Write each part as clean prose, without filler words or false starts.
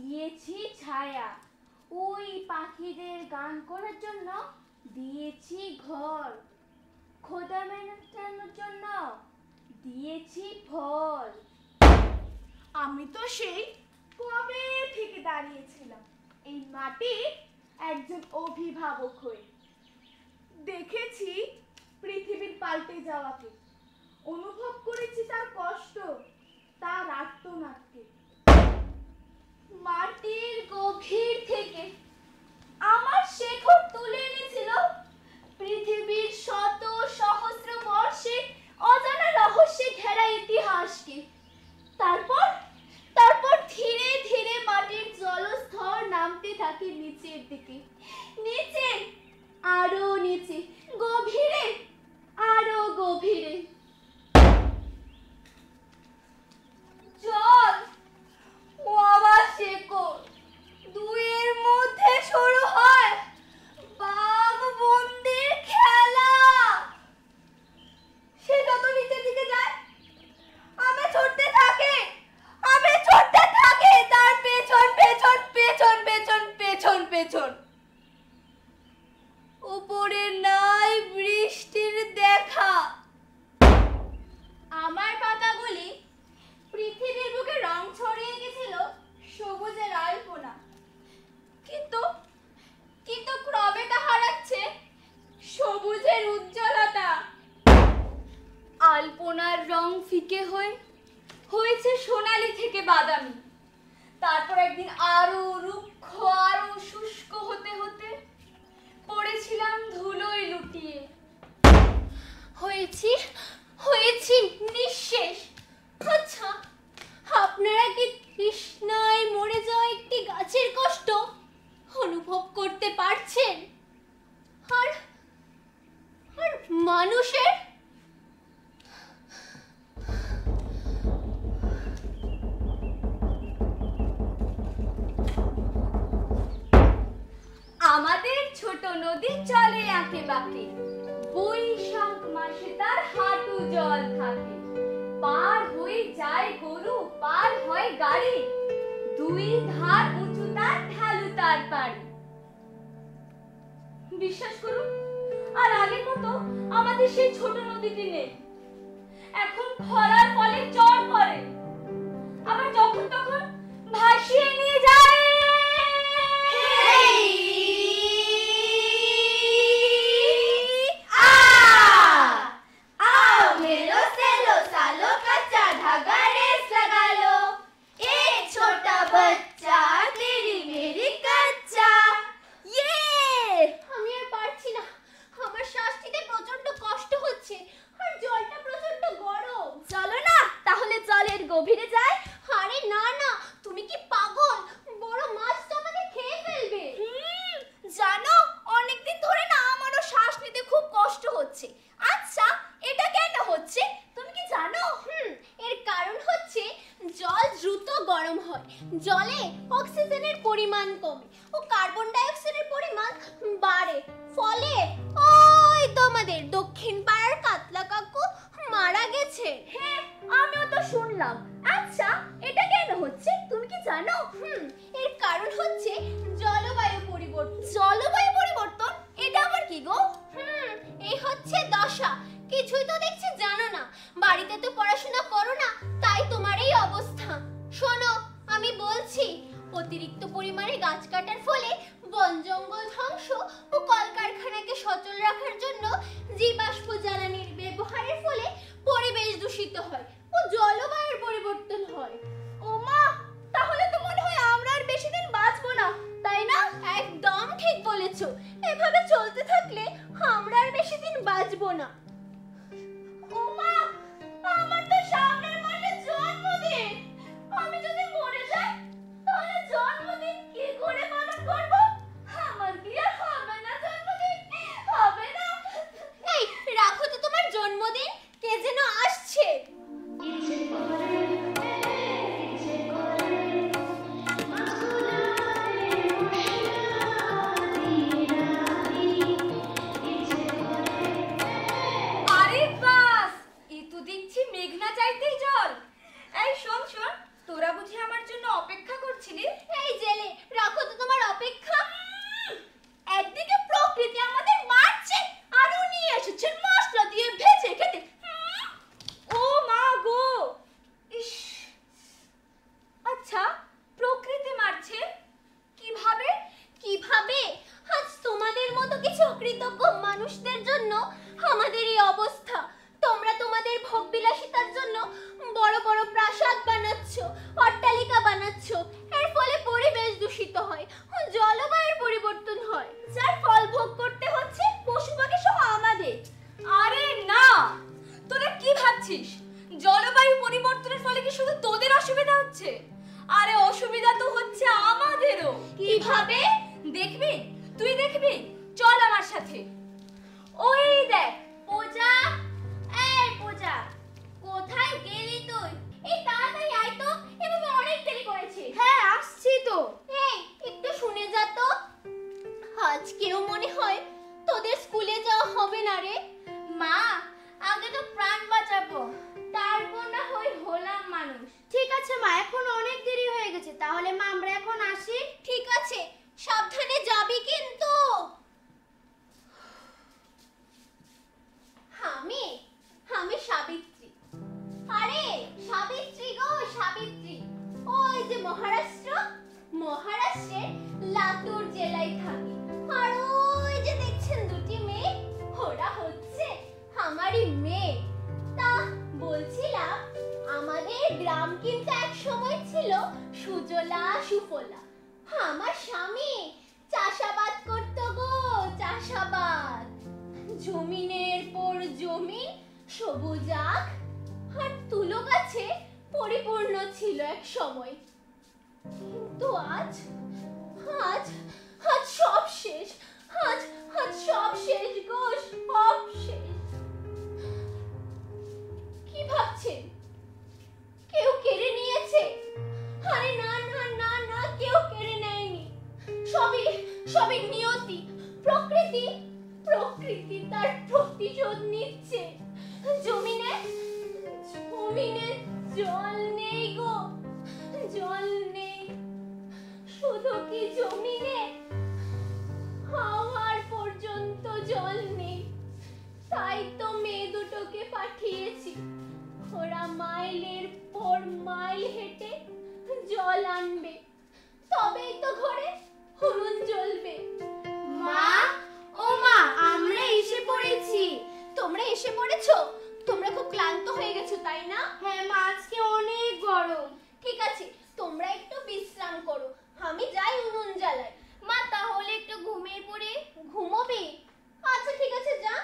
দিয়েছি ছায়া, ওই পাখিদের গান করার জন্য দিয়েছি ঘর, খোদা মেটানোর জন্য দিয়েছি ফল। আমি তো সেই কবে থেকে দাঁড়িয়েছিলাম এই মাটির একজন অভিভাবক হয়ে। দেখেছি পৃথিবীর পাল্টে যাওয়াকে, অনুভব করেছি তার কষ্ট, তার আর্তনাদকে। মাটির গভীর থেকে আমার শেকড় তুলে এনেছিল পৃথিবীর শত সহস্র বর্ষে অজানা রহস্যে ঘেরা ইতিহাসকে। তারপর ধীরে ধীরে মাটির জলস্তর নামতে থাকে নিচের দিকে, নিচে, আরো নিচে, গভীরে, আরো গভীরে। জল ও আমার শেকড়, দুইয়ের মধ্যে শুরু হয় বাঘ বন্দির খেলা। সে যত নিচের দিকে যায় আমি ছুটতে থাকি, তার পেছন পেছন পেছন পেছন পেছন পেছন। উপরে নাই বৃষ্টির দেখা। আমার পাতাগুলি পৃথিবীর বুকে রং ছড়িয়ে গেছিল সবুজের আলপনা, কিন্তু ক্রমে তা হারাচ্ছে সবুজের উজ্জ্বলতা। আলপনার রং ফিকে হয়েছে সোনালি থেকে বাদামি। তারপর একদিন আরো রুক্ষ, আরো শুষ্ক হতে হতে পড়েছিলাম ধুলোয় লুটিয়ে। হয়েছি নিঃশেষ। আচ্ছা, আপনারা কি তৃষ্ণায় মরে যাওয়া একটি গাছের কষ্ট অনুভব করতে পারছেন? আর মানুষের আমাদের ছোট নদী চলে আঁকে বাঁকে, বৈশাখ মাসে তার হাঁটু জল থাকে। পার হয়ে যায় গরু, পার হয় গাড়ি, দুই ধার উঁচু তার, ঢালু তার পাড়ি। বিশ্বাস করুন, আর আগের মতো আমাদের সেই ছোট নদীটি নেই। এখন খরার ফলে চর পড়ে, আবার যখন তখন ভাসিয়ে নিয়ে যায়। গভীরে যায়। আরে না না, তুমি কি পাগল? বড় মাছ তো আমাকে খেয়ে ফেলবে। জানো, অনেকদিন ধরে না আমারও শ্বাস নিতে খুব কষ্ট হচ্ছে। আচ্ছা, এটা কেন হচ্ছে তুমি কি জানো? এর কারণ হচ্ছে জল দ্রুত গরম হয়, জলে অক্সিজেনের পরিমাণ কমে ও কার্বন ডাই অক্সাইডের পরিমাণ বাড়ে। ফলে ওই তোমাদের দক্ষিণ পাড়ার কাতলা কাকু মারা গেছে। হ্যাঁ, আমিও তো শুনলাম। আচ্ছা, এটা কেন হচ্ছে তুমি কি জানো? এর কারণ হচ্ছে জলবায়ু পরিবর্তন। জলবায়ু পরিবর্তন? এটা আবার কি গো? এই হচ্ছে দশা। কিছুই তো দেখছি জানো না, বাড়িতে তো পড়াশোনা করো না, তাই তোমার এই অবস্থা। শোনো, আমি বলছি, অতিরিক্ত পরিমাণে গাছ কাটার ফলে বন জঙ্গল ধ্বংস ও কলকারখানাকে সচল রাখার জন্য জীবাশ্ম জ্বালানির ব্যবহারের ফলে পরিবেশ দূষিত হয় ও জলবায়ুর পরিবর্তন হয়। ওমা, তাহলে তো মনে হয় আমরা আর বেশি দিন বাঁচবো না, তাই না? একদম ঠিক বলেছো। এভাবে চলতে থাকলে আমরা আর বেশি দিন বাঁচবো না। ওমা, আমার তো সামনের মাসে জন্মদিন। আমি যদি মরে যাই তাহলে জন্মদিন কি করে পালন করব? আমার কি আর হবে না জন্মদিন? হবে না। এই রাখো তো তোমার জন্মদিন, কে যেন আসছে। আরে বাস, এ তো দেখছি মেঘনা চাইতেই জল। এই শোন, তোরা বুঝি আমার জন্য অপেক্ষা করছিলি? এই জেলে রাখো তো তোমার অপেক্ষা। একদিকে প্রকৃতি আমাদের মারছে আর উনি এসেছেন মশলা দিয়ে ভেজে খেতে। ও মা গো, ইস। আচ্ছা, প্রকৃতি মারছে কিভাবে? কিভাবে? আজ তোমাদের মতো কিছু অকৃতজ্ঞ মানুষদের জন্য আমাদের এই অবস্থা। তোমরা তোমাদের ভোগবিলাসিতার জন্য বড় বড় প্রাসাদ বানাচ্ছ, অট্টালিকা বানাচ্ছ। এর ফলে পরিবেশ দূষিত হয়, জলবায়ুর পরিবর্তন হয়, যার ফল ভোগ করতে হচ্ছে পশুপাখি সহ আমাদের। আরে না, তোরা কি ভাবছিস জলবায়ু পরিবর্তনের ফলে কি শুধু তোদের অসুবিধা হচ্ছে? আরে অসুবিধা তো হচ্ছে আমাদেরও। কিভাবে? দেখবি, তুই দেখবি, চল আমার সাথে। ওই দেখ পূজা, এই পূজা, কোথায় গেলি তুই? এই তাড়াতাড়ি আয় তো, এভাবে অনেক দেরি করেছি। হ্যাঁ আসছি তো। এই একটু শুনে যা তো। আজকেও মনে হয় তোদের স্কুলে যাওয়া হবে না রে। মা, আগে তো প্রাণ বাঁচাবো, তারপর না হয় হলাম মানুষ। ঠিক আছে মা, এখন অনেক দেরি হয়ে গেছে, তাহলে মা আমরা এখন আসি। ঠিক আছে, সাবধানে যাবি কিন্তু। আমি সাবিত্রী। আরে সাবিত্রী গো, সাবিত্রী। ওই যে মহারাষ্ট্রের লাতুর জেলায় থাকি। আর ওই যে দেখছেন দুটি মেয়ে, ওরা হচ্ছে আমারই মেয়ে। তা বলছিলাম, আমাদের গ্রাম কিন্তু এক সময় ছিল সুজলা সুফলা। আমার স্বামী চাষাবাদ করতো গো, চাষাবাদ। জমিনের পর জমিন, সবুজ আখ আর তুলো গাছে পরিপূর্ণ ছিল এক সময়। কিন্তু আজ আজ আজ সব শেষ। আজ সব শেষ গো, সব শেষ। কি ভাবছেন কেউ কেড়ে নিয়েছে? আরে না না না না, কেউ কেড়ে নেয়নি। সবই নিয়তি, প্রকৃতি তার প্রতিশোধ নিচ্ছে। জমিনে জল নেই গো, জল নেই। শুধু কি জমিনে, হাওয়ার পর্যন্ত জল নেই। তাই তো মেয়ে দুটোকে পাঠিয়েছি, ওরা মাইলের পর মাইল হেঁটে জল আনবে, তবেই তো ঘরে উনুন জ্বলবে। মা, ও মা, আমরা এসে পড়েছি। তোমরা এসে পড়েছো? তোমরা খুব ক্লান্ত হয়ে গেছো তাই না? হ্যাঁ মা, আজকে অনেক গরম। ঠিক আছে, তোমরা একটু বিশ্রাম করো, আমি যাই উনুন জ্বালাই। মা, তাহলে একটু ঘুমিয়ে পড়ি। ঘুমোবি? আচ্ছা ঠিক আছে, যা।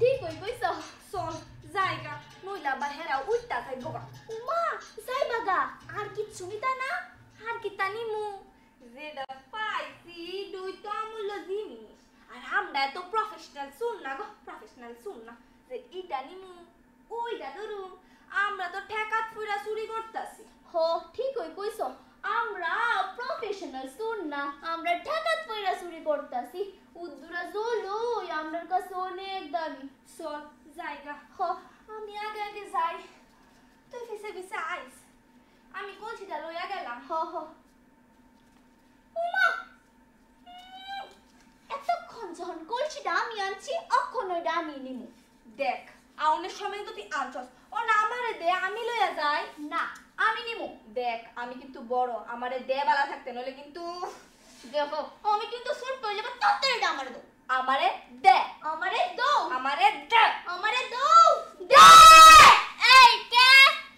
ঠিক কই কইছো চল জায়গা নইলা আবার হেরা উল্টা যাইব গা উমা যাইবা গা আর কি চুমিতা না আর কি তানি মু যেটা পাইছি দুই তো অমূল্য জিনিস আর আমরা তো প্রফেশনাল শুন না গো প্রফেশনাল শুন না যে ইটা নিমু ওইটা ধরুন আমরা তো ঠেকাত ফুরা চুরি করতাছি হো ঠিক কই কইছো আমরা প্রফেশনাল শুন না আমরা ঢাকাত পয়রা চুরি করতাছি উদ্দুরা জলই আমরার কাছে অনেক দামি চল জায়গা হ আমি আগে আগে যাই তুই পিছে পিছে আইস আমি কলসিটা লইয়া গেলাম হ হ উমা এতক্ষণ যখন কলসিটা আমি আনছি অক্ষণ ওইটা আমি নিমু দেখ আউনের সময় তো তুই আনছস ও না আমারে দে আমি লইয়া যাই না আমি নিমু দেখ আমি কিন্তু বড় আমারে দে বালা থাকতে নলে কিন্তু দেখো আমি কিন্তু ছোট হয়ে যাবো তাড়াতাড়ি আমারে দাও আমারে দে আমারে দাও আমারে দে আমারে দাও দে এই কে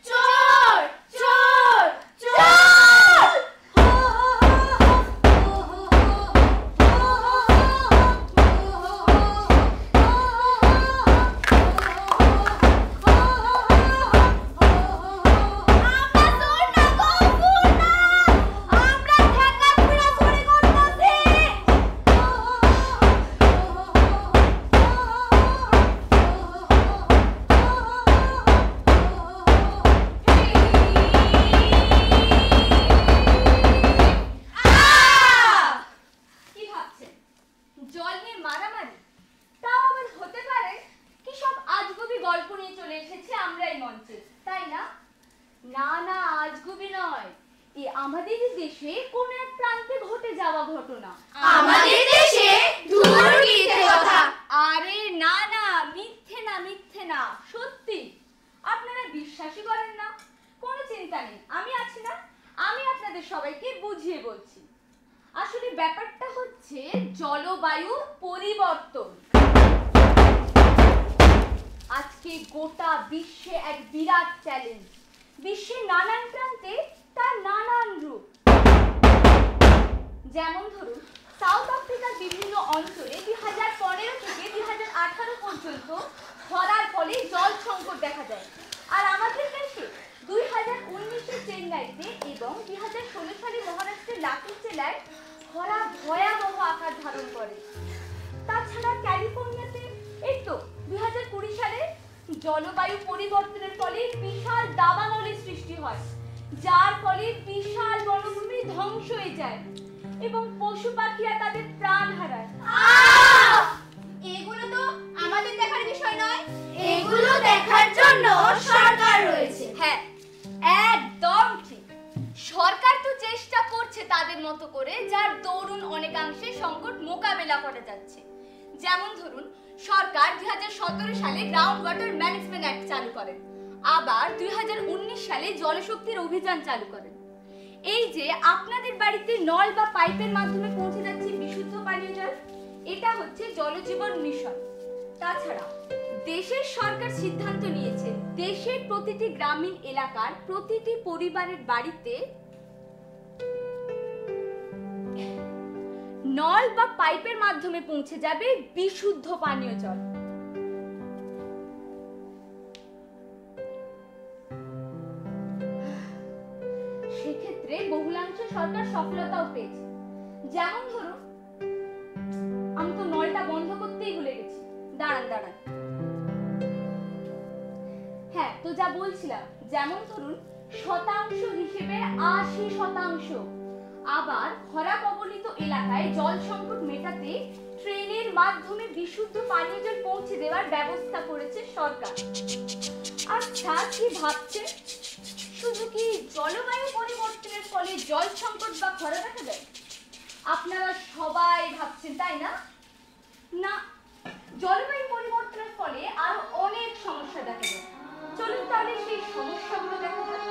চোর চোর চোর আমাদের দেশে কোন এক প্রান্তে ঘটে যাওয়া ঘটনা আমাদের দেশে ধুর মিথ্যে কথা আরে না না মিথ্যে না সত্যি আপনারা বিশ্বাসই করেন না কোনো চিন্তা নেই আমি আছি না আমি আপনাদের সবাইকে বুঝিয়ে বলছি আসলে ব্যাপারটা হচ্ছে জলবায়ু পরিবর্তন আজকে গোটা বিশ্বে এক বিরাট চ্যালেঞ্জ বিশ্বের নানান প্রান্তে তার নানান রূপ যেমন ধরুন সাউথ আফ্রিকার বিভিন্ন অঞ্চলে 2015 থেকে 2018 পর্যন্ত খরার ফলে জল সংকট দেখা যায় আর আমাদের দেশে 2019 চেন্নাইতে এবং 2016 সালে মহারাষ্ট্রের লাতুর জেলায় খরা ভয়াবহ আকার ধারণ করে তাছাড়া ক্যালিফোর্নিয়াতে এই তো 2020 সালে জলবায়ু পরিবর্তনের ফলে বিশাল দাবানলের সৃষ্টি হয় যার ফলে বিশাল বনভূমি ধ্বংস হয়ে যায় এবং পশু পাখিরা তাদের প্রাণ হারায় এগুলো তো আমাদের দেখার বিষয় নয় এগুলো দেখার জন্য সরকার রয়েছে হ্যাঁ একদম ঠিক সরকার তো চেষ্টা করছে তাদের মতো করে যার দরুন অনেকাংশে সংকট মোকাবেলা করা যাচ্ছে যেমন ধরুন সরকার 2017 সালে গ্রাউন্ড ওয়াটার ম্যানেজমেন্ট অ্যাক্ট চালু করেন আবার 2019 সালে জলশক্তির অভিযান চালু করেন এই যে আপনাদের বাড়িতে নল বা পাইপের মাধ্যমে পৌঁছে যাচ্ছে বিশুদ্ধ পানীয় জল এটা হচ্ছে জলজীবন মিশন তাছাড়া দেশের সরকার সিদ্ধান্ত নিয়েছে দেশের প্রতিটি গ্রামীণ এলাকার প্রতিটি পরিবারের বাড়িতে নল বা পাইপের মাধ্যমে পৌঁছে যাবে বিশুদ্ধ পানীয় জল সেক্ষেত্রে বহুলাংশে সরকার সফলতাও পেয়েছে যেমন ধরুন আমি তো নলটা বন্ধ করতেই ভুলে গেছি দাঁড়ান হ্যাঁ তো যা বলছিলাম যেমন ধরুন শতাংশ হিসেবে 80% আবার খরা কবলিত এলাকায় জল সংকট মেটাতে ট্রেনের মাধ্যমে বিশুদ্ধ পানীয় জল পৌঁছে দেওয়ার ব্যবস্থা করেছে সরকার আচ্ছা কি ভাবছেন শুধু কি জলবায়ু পরিবর্তনের ফলে জল সংকট বা খরা দেখা দেয় আপনারা সবাই ভাবছেন তাই না না জলবায়ু পরিবর্তনের ফলে আরো অনেক সমস্যা দেখা দেয় চলুন তাহলে সেই সমস্যাগুলো দেখা যাক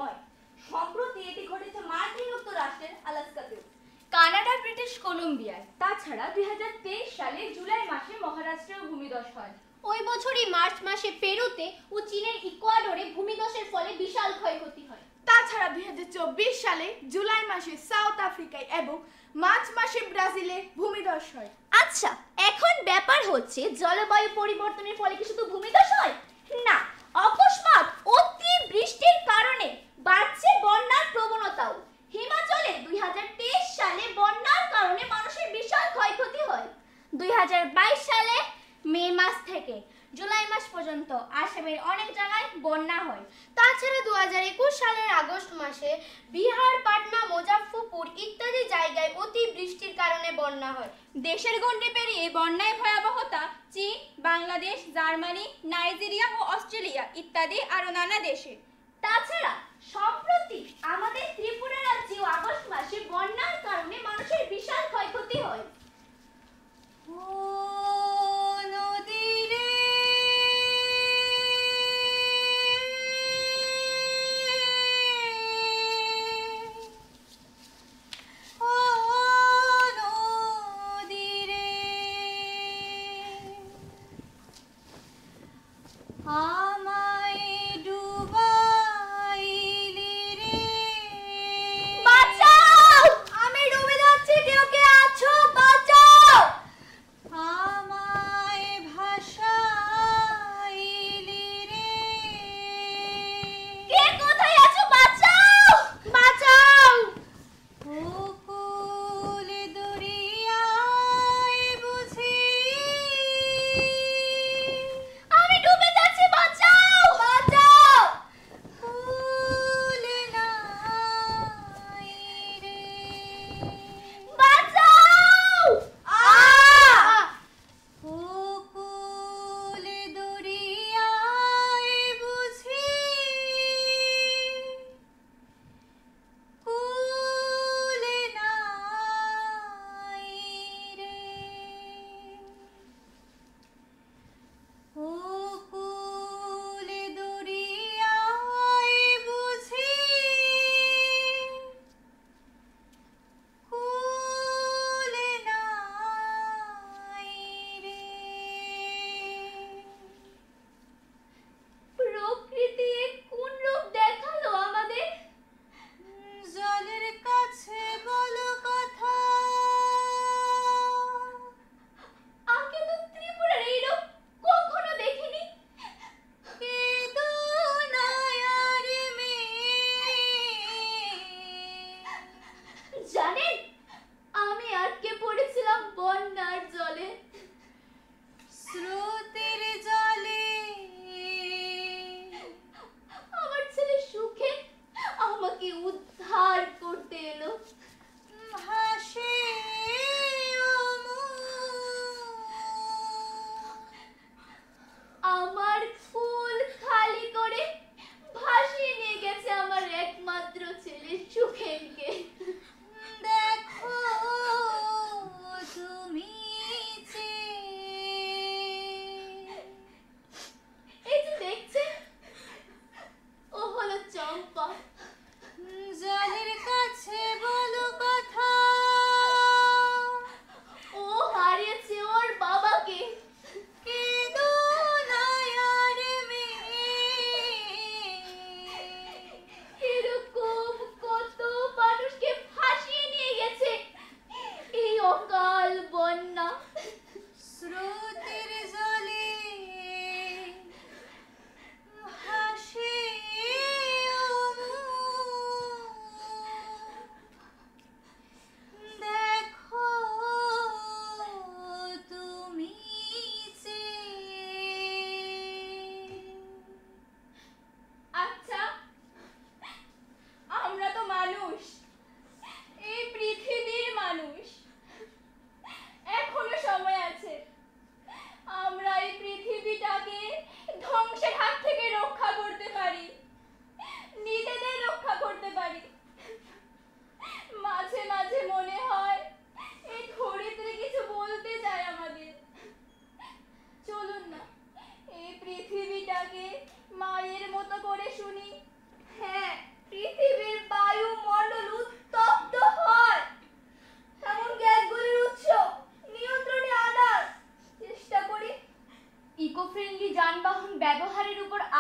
নয়। সম্প্রতি এটি ঘটেছে মার্কিন যুক্তরাষ্ট্রের আলাস্কাতেও। কানাডার ব্রিটিশ কলম্বিয়ায়। তাছাড়া 2023 সালে জুলাই মাসে মহারাষ্ট্রেও ভূমিধস হয়। ওই বছরই মার্চ মাসে পেরুতে ও চীনের ইকুয়াডরে ভূমিধসের ফলে বিশাল ক্ষয়ক্ষতি হয়। তাছাড়া 2024 সালে জুলাই মাসে সাউথ আফ্রিকায় এবং মার্চ মাসে ব্রাজিলে ভূমিধস হয়। আচ্ছা, এখন ব্যাপার হচ্ছে জলবায়ু পরিবর্তনের ফলে কি শুধু ভূমিধস হয়? না, অকস্মাৎ অতি বৃষ্টির কারণে বাড়ছে বন্যার প্রবণতাও। হিমাচলে 2023 সালে বন্যার কারণে মানুষের বিশাল ক্ষয়ক্ষতি হয়। 2022 সালে মে মাস থেকে জুলাই মাস পর্যন্ত আসামের অনেক জায়গায় বন্যা হয়। তাছাড়া 2021 সালের আগস্ট মাসে বিহার, পাটনা, মুজাফফরপুর ইত্যাদি জায়গায় অতি বৃষ্টির কারণে বন্যা হয়। দেশের গণ্ডি পেরিয়ে বন্যায় ভয়াবহতা চীন, বাংলাদেশ, জার্মানি, নাইজেরিয়া ও অস্ট্রেলিয়া ইত্যাদি আরো নানা দেশে। তাছাড়া সম্প্রতি আমাদের ত্রিপুরা রাজ্যেও আগস্ট মাসে বন্যার কারণে মানুষের বিশাল ক্ষয়ক্ষতি হয়। বাঁচাও! আমি ডুবে যাচ্ছি, কেউ কে আছো? বাঁচাও!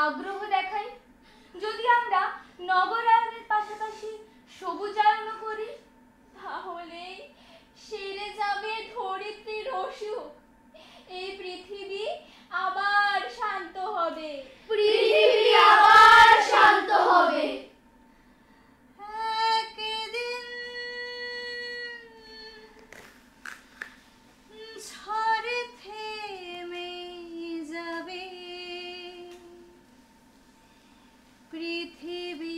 আগ্রহ দেখাই, যদি আমরা নগরায়নের পাশাপাশি সবুজায়নও করি, তাহলে সেরে যাবে ধরিত্রীর অসুখ, এই পৃথিবী আবার শান্ত হবে। পৃথিবী আবার শান্ত হবে। একদিন ঝড় থেমে যাবে, পৃথিবী